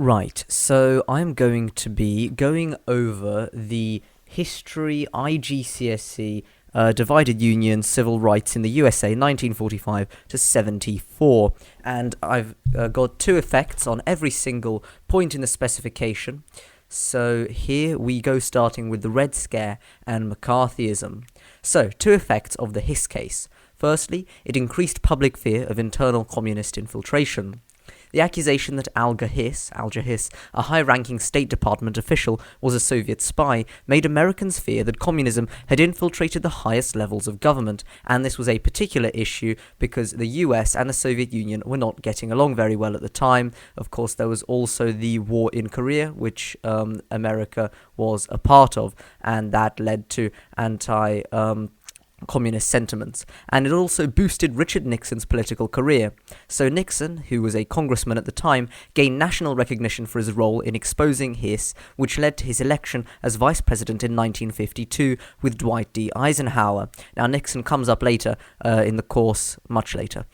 Right, so I'm going to be going over the history IGCSE divided union civil rights in the USA 1945 to 74, and I've got two effects on every single point in the specification. So here we go, starting with the Red Scare and McCarthyism. So, two effects of the Hiss case. Firstly, it increased public fear of internal communist infiltration. The accusation that Alger Hiss, a high-ranking State Department official, was a Soviet spy, made Americans fear that communism had infiltrated the highest levels of government, and this was a particular issue because the US and the Soviet Union were not getting along very well at the time. Of course, there was also the war in Korea, which America was a part of, and that led to communist sentiments, and it also boosted Richard Nixon's political career. So Nixon, who was a congressman at the time, gained national recognition for his role in exposing Hiss, which led to his election as vice president in 1952 with Dwight D. Eisenhower. Now, Nixon comes up later in the course, much later.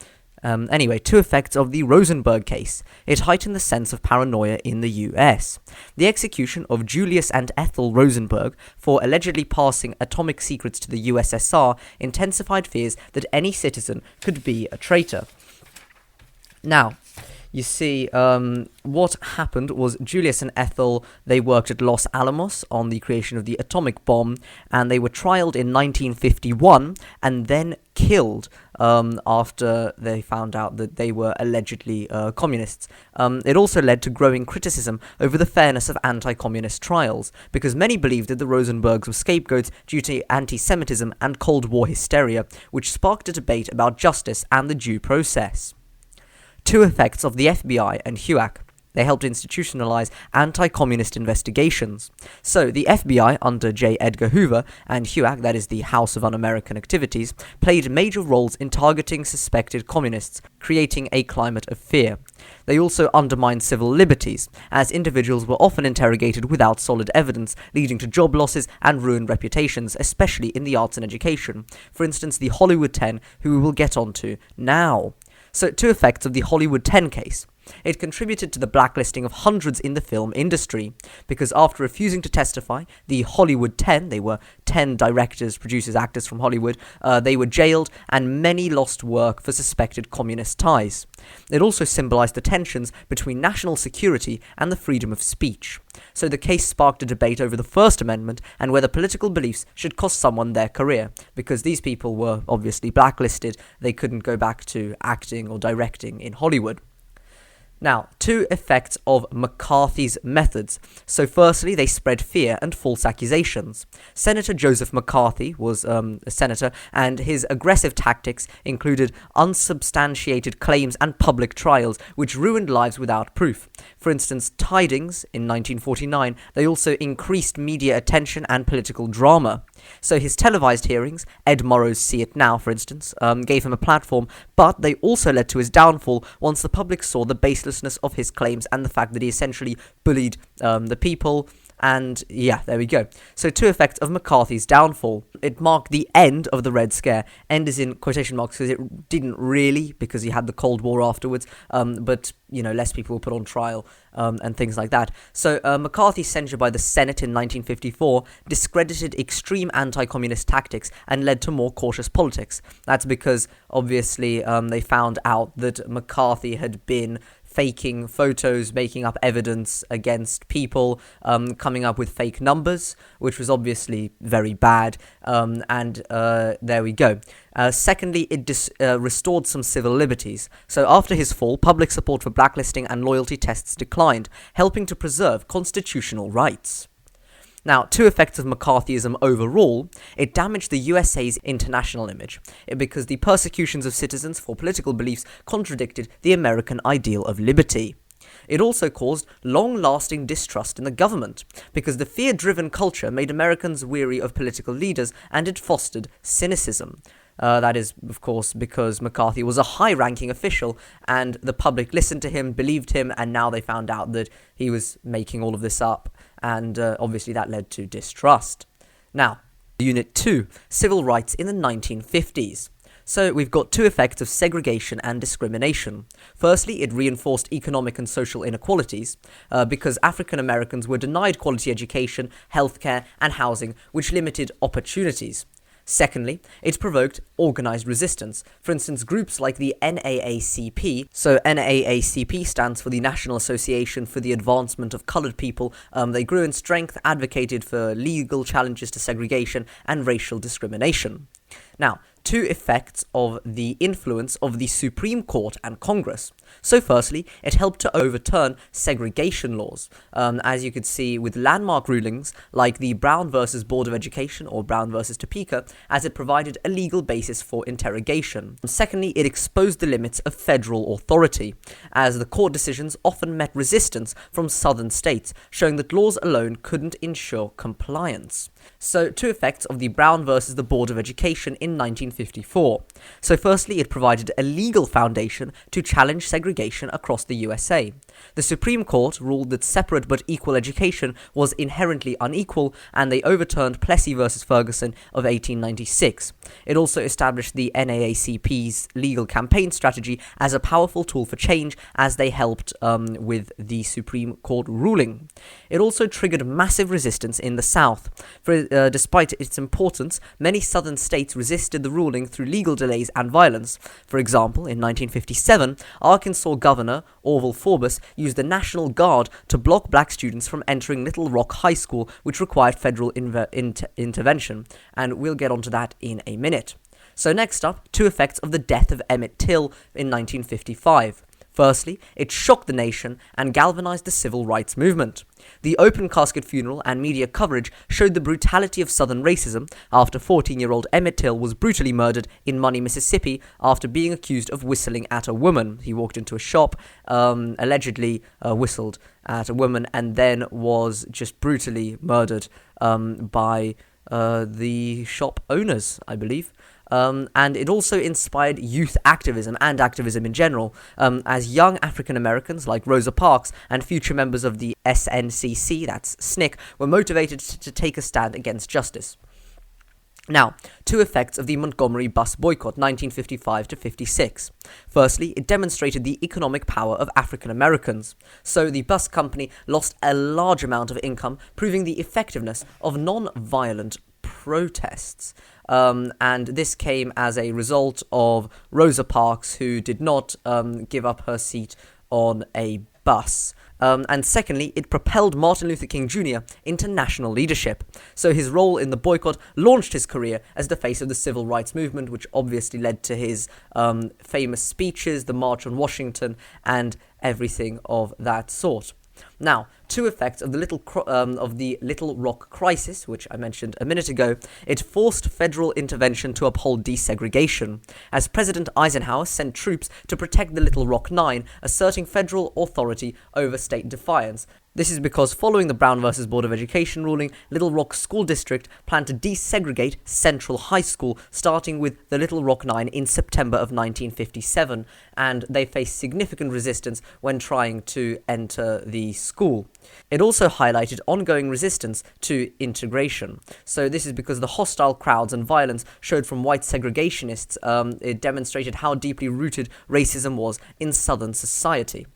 Anyway, two effects of the Rosenberg case. It heightened the sense of paranoia in the US. The execution of Julius and Ethel Rosenberg for allegedly passing atomic secrets to the USSR intensified fears that any citizen could be a traitor. Now, you see, what happened was Julius and Ethel, they worked at Los Alamos on the creation of the atomic bomb, and they were trialed in 1951 and then killed after they found out that they were allegedly communists. It also led to growing criticism over the fairness of anti-communist trials, because many believed that the Rosenbergs were scapegoats due to anti-Semitism and Cold War hysteria, which sparked a debate about justice and the due process. Two effects of the FBI and HUAC. They helped institutionalize anti-communist investigations. So, the FBI under J. Edgar Hoover and HUAC, that is the House of Un-American Activities, played major roles in targeting suspected communists, creating a climate of fear. They also undermined civil liberties, as individuals were often interrogated without solid evidence, leading to job losses and ruined reputations, especially in the arts and education. For instance, the Hollywood 10, who we will get onto now. So, two effects of the Hollywood 10 case. It contributed to the blacklisting of hundreds in the film industry, because after refusing to testify, the Hollywood 10, they were 10 directors, producers, actors from Hollywood, they were jailed, and many lost work for suspected communist ties. It also symbolized the tensions between national security and the freedom of speech. So the case sparked a debate over the First Amendment and whether political beliefs should cost someone their career, because these people were obviously blacklisted. They couldn't go back to acting or directing in Hollywood. Now, two effects of McCarthy's methods. So firstly, they spread fear and false accusations. Senator Joseph McCarthy was a senator, and his aggressive tactics included unsubstantiated claims and public trials, which ruined lives without proof. For instance, Tidings in 1949, they also increased media attention and political drama. So his televised hearings, Ed Murrow's See It Now, for instance, gave him a platform, but they also led to his downfall once the public saw the baselessness of his claims and the fact that he essentially bullied the people. And yeah, there we go. So two effects of McCarthy's downfall. It marked the end of the Red Scare. End is in quotation marks because it didn't really, because he had the Cold War afterwards, but, less people were put on trial and things like that. So McCarthy's censure by the Senate in 1954 discredited extreme anti-communist tactics and led to more cautious politics. That's because, obviously, they found out that McCarthy had been faking photos, making up evidence against people, coming up with fake numbers, which was obviously very bad, and there we go. Secondly, it restored some civil liberties. So after his fall, public support for blacklisting and loyalty tests declined, helping to preserve constitutional rights. Now, two effects of McCarthyism overall. It damaged the USA's international image, because the persecutions of citizens for political beliefs contradicted the American ideal of liberty. It also caused long-lasting distrust in the government, because the fear-driven culture made Americans weary of political leaders, and it fostered cynicism. That is, of course, because McCarthy was a high-ranking official, and the public listened to him, believed him, and now they found out that he was making all of this up, and obviously that led to distrust. Now, Unit 2, Civil Rights in the 1950s. So we've got two effects of segregation and discrimination. Firstly, it reinforced economic and social inequalities because African Americans were denied quality education, healthcare, and housing, which limited opportunities. Secondly, it provoked organised resistance. For instance, groups like the NAACP, so NAACP stands for the National Association for the Advancement of Coloured People, they grew in strength, advocated for legal challenges to segregation and racial discrimination. Now, two effects of the influence of the Supreme Court and Congress. So firstly, it helped to overturn segregation laws, as you could see with landmark rulings like the Brown versus Board of Education or Brown versus Topeka, as it provided a legal basis for interrogation. Secondly, it exposed the limits of federal authority, as the court decisions often met resistance from southern states, showing that laws alone couldn't ensure compliance. So, two effects of the Brown versus the Board of Education in 1954. So firstly, it provided a legal foundation to challenge segregation across the USA. The Supreme Court ruled that separate but equal education was inherently unequal, and they overturned Plessy versus Ferguson of 1896. It also established the NAACP's legal campaign strategy as a powerful tool for change, as they helped with the Supreme Court ruling. It also triggered massive resistance in the South. Despite its importance, many southern states resisted the ruling through legal delays and violence. For example, in 1957, Arkansas Governor Orval Forbes used the National Guard to block black students from entering Little Rock High School, which required federal intervention, and we'll get onto that in a minute. So next up, two effects of the death of Emmett Till in 1955. Firstly, it shocked the nation and galvanized the civil rights movement. The open casket funeral and media coverage showed the brutality of Southern racism after 14-year-old Emmett Till was brutally murdered in Money, Mississippi after being accused of whistling at a woman. He walked into a shop, allegedly whistled at a woman, and then was just brutally murdered by the shop owners, I believe. And it also inspired youth activism and activism in general, as young African Americans like Rosa Parks and future members of the SNCC, that's SNCC, were motivated to take a stand against justice. Now, two effects of the Montgomery bus boycott 1955 to 56. Firstly, it demonstrated the economic power of African Americans. So the bus company lost a large amount of income, proving the effectiveness of non-violent protests. And this came as a result of Rosa Parks, who did not give up her seat on a bus. And secondly, it propelled Martin Luther King Jr. into national leadership. So his role in the boycott launched his career as the face of the civil rights movement, which obviously led to his famous speeches, the March on Washington, and everything of that sort. Now, two effects of the Little Rock crisis, which I mentioned a minute ago. It forced federal intervention to uphold desegregation, as President Eisenhower sent troops to protect the Little Rock Nine, asserting federal authority over state defiance. This is because following the Brown versus Board of Education ruling, Little Rock School District planned to desegregate Central High School, starting with the Little Rock Nine in September of 1957, and they faced significant resistance when trying to enter the school. It also highlighted ongoing resistance to integration. So this is because the hostile crowds and violence showed from white segregationists. It demonstrated how deeply rooted racism was in Southern society.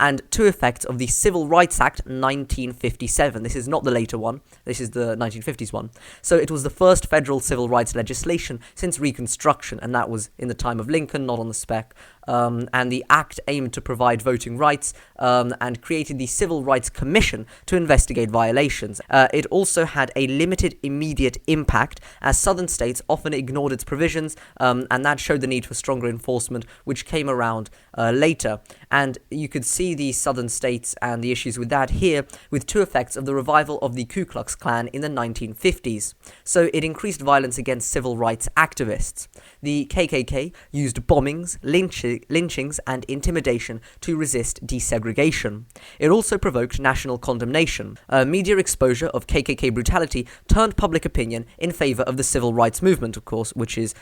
And two effects of the Civil Rights Act 1957. This is not the later one, this is the 1950s one. So it was the first federal civil rights legislation since Reconstruction, and that was in the time of Lincoln, not on the spec. And the act aimed to provide voting rights and created the Civil Rights Commission to investigate violations. It also had a limited immediate impact, as southern states often ignored its provisions, and that showed the need for stronger enforcement, which came around later. And you could see the southern states and the issues with that here, with two effects of the revival of the Ku Klux Klan in the 1950s. So it increased violence against civil rights activists. The KKK used bombings, lynchings, and intimidation to resist desegregation. It also provoked national condemnation. Media exposure of KKK brutality turned public opinion in favor of the civil rights movement, of course, which is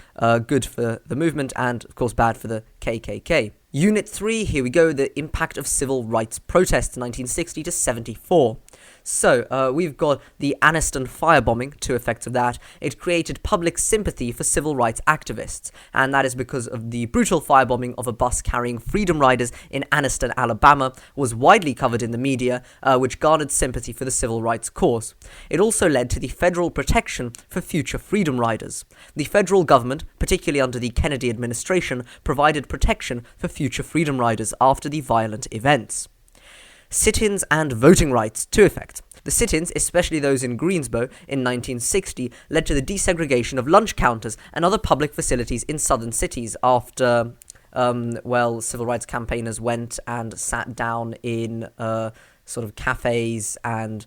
good for the movement and, of course, bad for the KKK. Unit 3, here we go, the impact of civil rights protests 1960 to 74. So, we've got the Anniston firebombing, two effects of that. It created public sympathy for civil rights activists, and that is because of the brutal firebombing of a bus carrying freedom riders in Anniston, Alabama, was widely covered in the media, which garnered sympathy for the civil rights cause. It also led to the federal protection for future freedom riders. The federal government, particularly under the Kennedy administration, provided protection for future freedom riders after the violent events. Sit-ins and voting rights, two effects. The sit-ins, especially those in Greensboro in 1960, led to the desegregation of lunch counters and other public facilities in southern cities after, civil rights campaigners went and sat down in sort of cafes and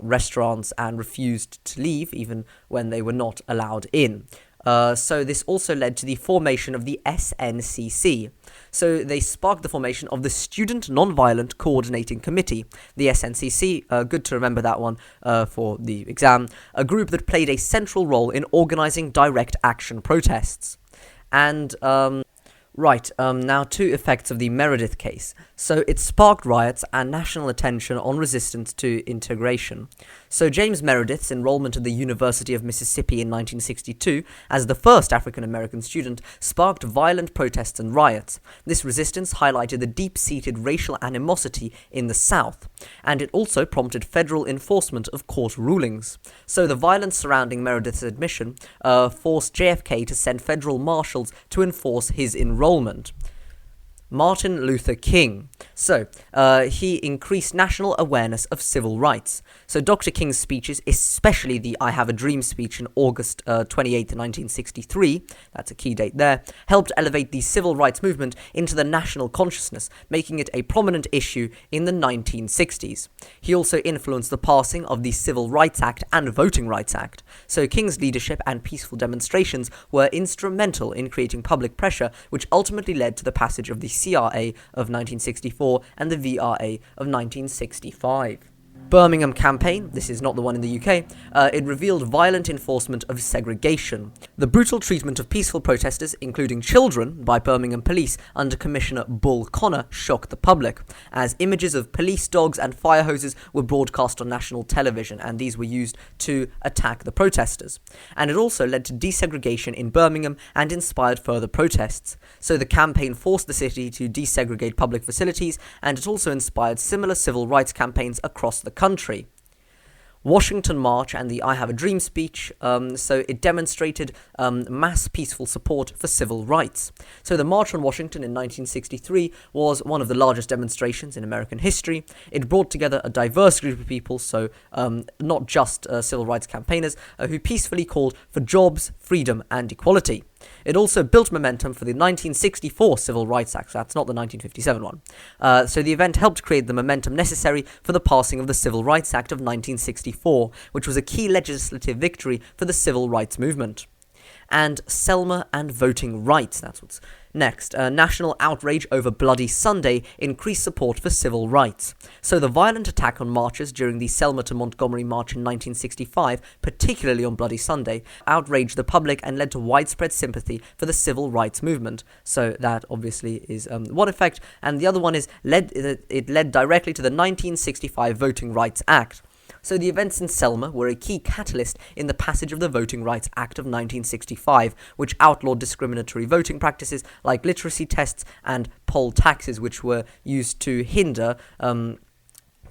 restaurants and refused to leave even when they were not allowed in. So this also led to the formation of the SNCC. So they sparked the formation of the Student Nonviolent Coordinating Committee, the SNCC, good to remember that one for the exam, a group that played a central role in organising direct action protests. And now two effects of the Meredith case. So it sparked riots and national attention on resistance to integration. So James Meredith's enrollment at the University of Mississippi in 1962 as the first African-American student sparked violent protests and riots. This resistance highlighted the deep-seated racial animosity in the South, and it also prompted federal enforcement of court rulings. So the violence surrounding Meredith's admission forced JFK to send federal marshals to enforce his enrollment. Martin Luther King. So, he increased national awareness of civil rights. So Dr. King's speeches, especially the I Have a Dream speech in August 28th, 1963, that's a key date there, helped elevate the civil rights movement into the national consciousness, making it a prominent issue in the 1960s. He also influenced the passing of the Civil Rights Act and Voting Rights Act. So King's leadership and peaceful demonstrations were instrumental in creating public pressure, which ultimately led to the passage of the CRA of 1964 and the VRA of 1965. Birmingham campaign, this is not the one in the UK, it revealed violent enforcement of segregation. The brutal treatment of peaceful protesters, including children, by Birmingham police under Commissioner Bull Connor shocked the public, as images of police dogs and fire hoses were broadcast on national television, and these were used to attack the protesters. And it also led to desegregation in Birmingham and inspired further protests. So the campaign forced the city to desegregate public facilities, and it also inspired similar civil rights campaigns across the country. Washington March and the I Have a Dream speech, so it demonstrated mass peaceful support for civil rights. So the March on Washington in 1963 was one of the largest demonstrations in American history. It brought together a diverse group of people, so not just civil rights campaigners, who peacefully called for jobs, freedom, and equality. It also built momentum for the 1964 Civil Rights Act, so that's not the 1957 one. So the event helped create the momentum necessary for the passing of the Civil Rights Act of 1964, which was a key legislative victory for the civil rights movement. And Selma and voting rights, that's what's next. National outrage over Bloody Sunday increased support for civil rights. So the violent attack on marchers during the Selma to Montgomery March in 1965, particularly on Bloody Sunday, outraged the public and led to widespread sympathy for the civil rights movement. So that obviously is one effect, and the other one is it led directly to the 1965 Voting Rights Act. So the events in Selma were a key catalyst in the passage of the Voting Rights Act of 1965, which outlawed discriminatory voting practices like literacy tests and poll taxes, which were used to hinder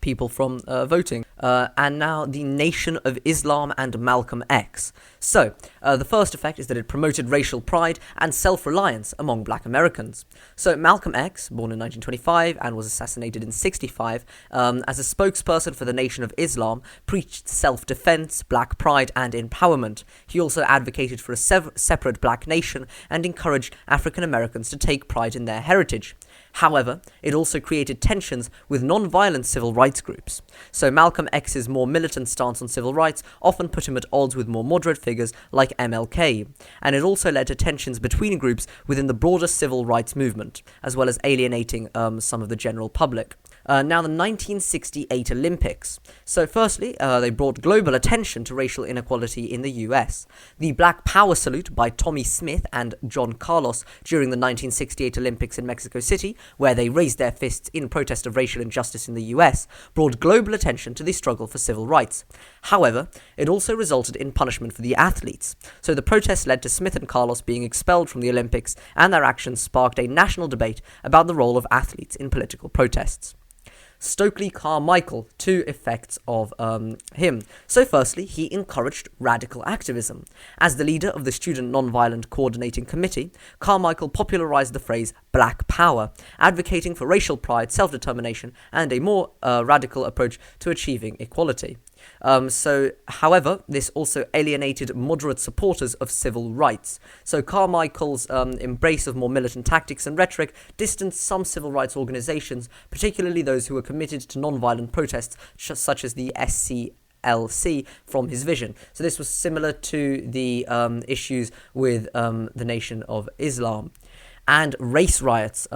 people from voting. And now the Nation of Islam and Malcolm X. So, the first effect is that it promoted racial pride and self-reliance among black Americans. So Malcolm X, born in 1925 and was assassinated in 65, as a spokesperson for the Nation of Islam, preached self-defense, black pride, and empowerment. He also advocated for a separate black nation and encouraged African Americans to take pride in their heritage. However, it also created tensions with non-violent civil rights groups. So Malcolm X's more militant stance on civil rights often put him at odds with more moderate figures like MLK, and it also led to tensions between groups within the broader civil rights movement, as well as alienating some of the general public. Now, the 1968 Olympics. So, firstly, they brought global attention to racial inequality in the US. The Black Power salute by Tommy Smith and John Carlos during the 1968 Olympics in Mexico City, where they raised their fists in protest of racial injustice in the US, brought global attention to the struggle for civil rights. However, it also resulted in punishment for the athletes. So the protests led to Smith and Carlos being expelled from the Olympics, and their actions sparked a national debate about the role of athletes in political protests. Stokely Carmichael, two effects of him. So firstly, he encouraged radical activism. As the leader of the Student Nonviolent Coordinating Committee, Carmichael popularized the phrase Black Power, advocating for racial pride, self-determination, and a more radical approach to achieving equality. However, this also alienated moderate supporters of civil rights. So Carmichael's embrace of more militant tactics and rhetoric distanced some civil rights organizations, particularly those who were committed to non-violent protests, such as the SCLC, from his vision. So this was similar to the issues with the Nation of Islam. And race riots.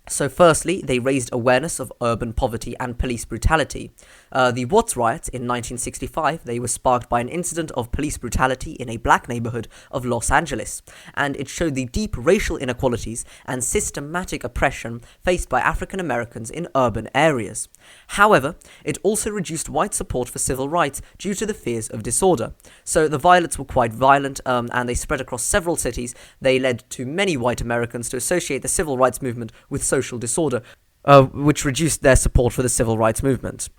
So firstly, they raised awareness of urban poverty and police brutality. The Watts riots in 1965, they were sparked by an incident of police brutality in a black neighborhood of Los Angeles, and it showed the deep racial inequalities and systematic oppression faced by African Americans in urban areas. However, it also reduced white support for civil rights due to the fears of disorder. So the violence were quite violent, and they spread across several cities. They led to many white Americans to associate the civil rights movement with social disorder, which reduced their support for the civil rights movement.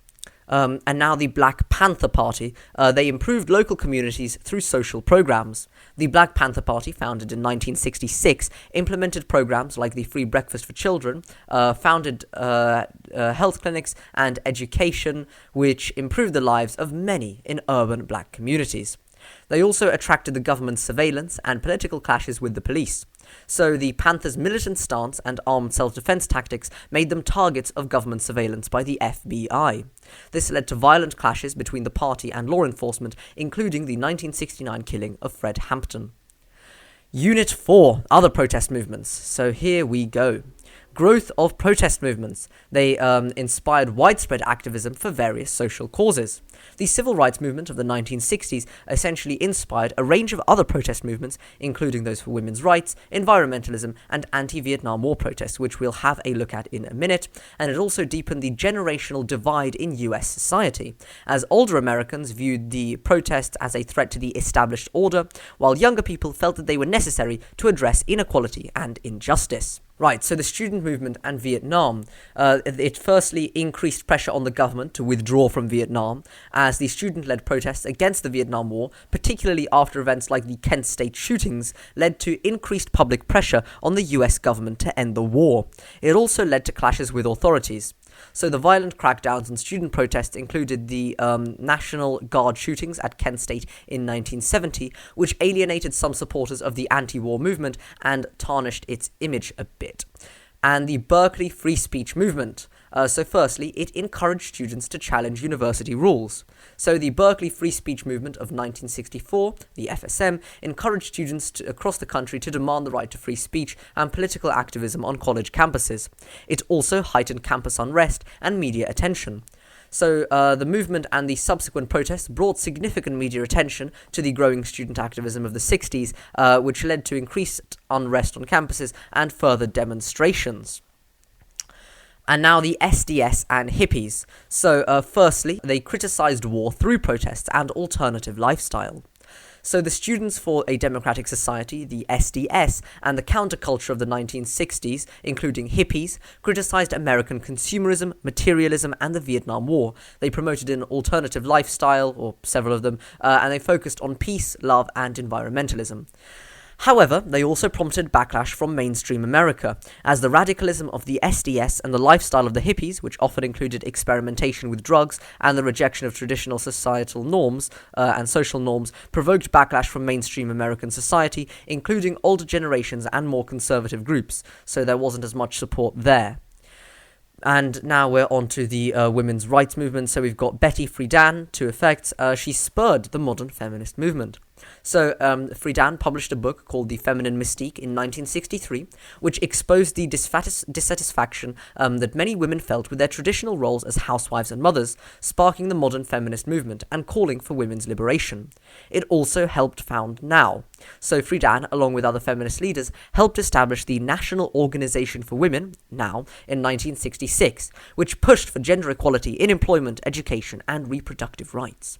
And now the Black Panther Party, they improved local communities through social programs. The Black Panther Party, founded in 1966, implemented programs like the free breakfast for children, founded health clinics and education, which improved the lives of many in urban black communities. They also attracted the government's surveillance and political clashes with the police. So the Panthers' militant stance and armed self-defense tactics made them targets of government surveillance by the FBI. This led to violent clashes between the party and law enforcement, including the 1969 killing of Fred Hampton. Unit 4, other protest movements. So here we go. Growth of protest movements. They inspired widespread activism for various social causes. The civil rights movement of the 1960s essentially inspired a range of other protest movements, including those for women's rights, environmentalism, and anti-Vietnam War protests, which we'll have a look at in a minute, and it also deepened the generational divide in US society, as older Americans viewed the protests as a threat to the established order, while younger people felt that they were necessary to address inequality and injustice. Right, so the student movement and Vietnam, it firstly increased pressure on the government to withdraw from Vietnam, as the student-led protests against the Vietnam War, particularly after events like the Kent State shootings, led to increased public pressure on the US government to end the war. It also led to clashes with authorities. So the violent crackdowns on student protests included the National Guard shootings at Kent State in 1970, which alienated some supporters of the anti-war movement and tarnished its image a bit. And the Berkeley Free Speech Movement. So firstly, it encouraged students to challenge university rules. So the Berkeley Free Speech Movement of 1964, the FSM, encouraged students across the country to demand the right to free speech and political activism on college campuses. It also heightened campus unrest and media attention. So the movement and the subsequent protests brought significant media attention to the growing student activism of the 60s, which led to increased unrest on campuses and further demonstrations. And now the SDS and hippies. So firstly, they criticized war through protests and alternative lifestyle. So the Students for a Democratic Society, the SDS, and the counterculture of the 1960s, including hippies, criticized American consumerism, materialism, and the Vietnam War. They promoted an alternative lifestyle, or several of them, and they focused on peace, love, and environmentalism. However, they also prompted backlash from mainstream America, as the radicalism of the SDS and the lifestyle of the hippies, which often included experimentation with drugs and the rejection of traditional societal norms and social norms, provoked backlash from mainstream American society, including older generations and more conservative groups, so there wasn't as much support there. And now we're on to the women's rights movement. So we've got Betty Friedan, two effects. She spurred the modern feminist movement. So Friedan published a book called The Feminine Mystique in 1963, which exposed the dissatisfaction that many women felt with their traditional roles as housewives and mothers, sparking the modern feminist movement and calling for women's liberation. It also helped found NOW. So Friedan, along with other feminist leaders, helped establish the National Organization for Women, NOW, in 1966, which pushed for gender equality in employment, education, and reproductive rights.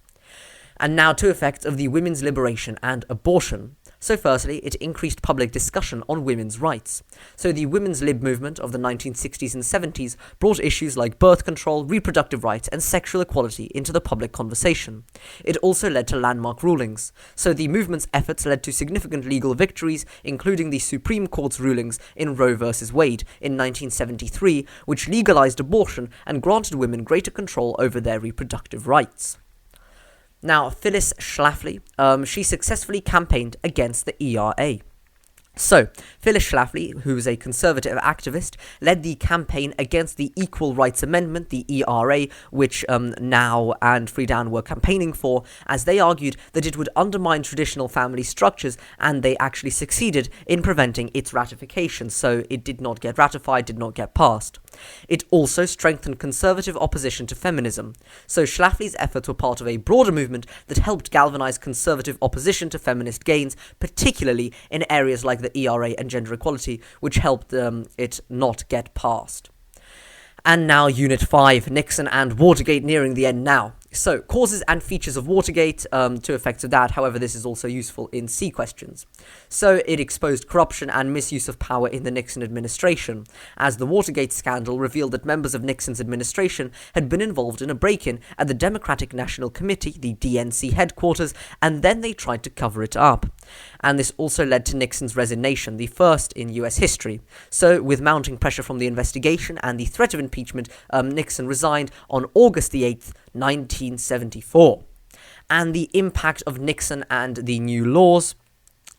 And now to effects of the women's liberation and abortion. So firstly, it increased public discussion on women's rights. So the women's lib movement of the 1960s and 70s brought issues like birth control, reproductive rights, and sexual equality into the public conversation. It also led to landmark rulings. So the movement's efforts led to significant legal victories, including the Supreme Court's rulings in Roe v. Wade in 1973, which legalized abortion and granted women greater control over their reproductive rights. Now, Phyllis Schlafly, she successfully campaigned against the ERA. So, Phyllis Schlafly, who was a conservative activist, led the campaign against the Equal Rights Amendment, the ERA, which NOW and Friedan were campaigning for, as they argued that it would undermine traditional family structures, and they actually succeeded in preventing its ratification, so it did not get ratified, did not get passed. It also strengthened conservative opposition to feminism. So Schlafly's efforts were part of a broader movement that helped galvanize conservative opposition to feminist gains, particularly in areas like the ERA and gender equality, which helped it not get passed. And now Unit 5, Nixon and Watergate nearing the end now. So, causes and features of Watergate, to effects of that, however, this is also useful in C questions. So, it exposed corruption and misuse of power in the Nixon administration, as the Watergate scandal revealed that members of Nixon's administration had been involved in a break-in at the Democratic National Committee, the DNC headquarters, and then they tried to cover it up. And this also led to Nixon's resignation, the first in US history. So, with mounting pressure from the investigation and the threat of impeachment, Nixon resigned on August the 8th, 1974. And the impact of Nixon and the new laws,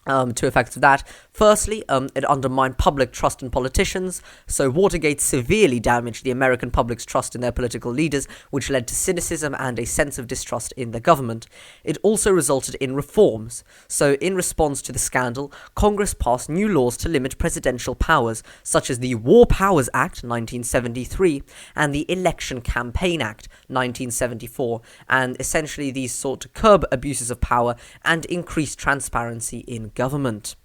to effects of that. Firstly, it undermined public trust in politicians, so Watergate severely damaged the American public's trust in their political leaders, which led to cynicism and a sense of distrust in the government. It also resulted in reforms. So, in response to the scandal, Congress passed new laws to limit presidential powers, such as the War Powers Act, 1973, and the Election Campaign Act, 1974, and essentially these sought to curb abuses of power and increase transparency in government.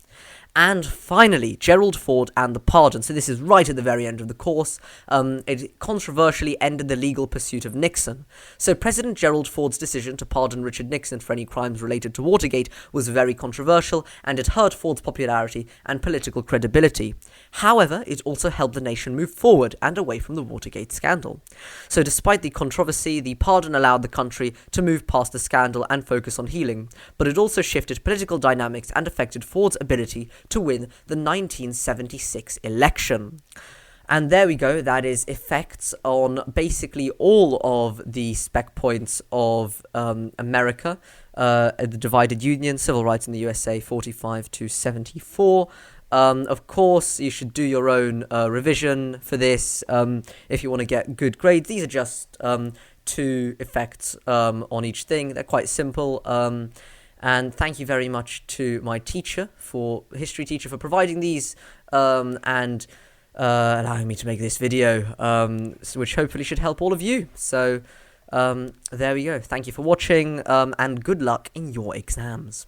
And finally, Gerald Ford and the pardon. So this is right at the very end of the course. It controversially ended the legal pursuit of Nixon. So President Gerald Ford's decision to pardon Richard Nixon for any crimes related to Watergate was very controversial, and it hurt Ford's popularity and political credibility. However, it also helped the nation move forward and away from the Watergate scandal. So despite the controversy, the pardon allowed the country to move past the scandal and focus on healing. But it also shifted political dynamics and affected Ford's ability to win the 1976 election. And there we go, that is effects on basically all of the spec points of America, the divided union, civil rights in the USA, 45 to 74. Of course, you should do your own revision for this if you want to get good grades. These are just two effects on each thing. They're quite simple. And thank you very much to my history teacher, for providing these and allowing me to make this video, which hopefully should help all of you. So there we go. Thank you for watching, and good luck in your exams.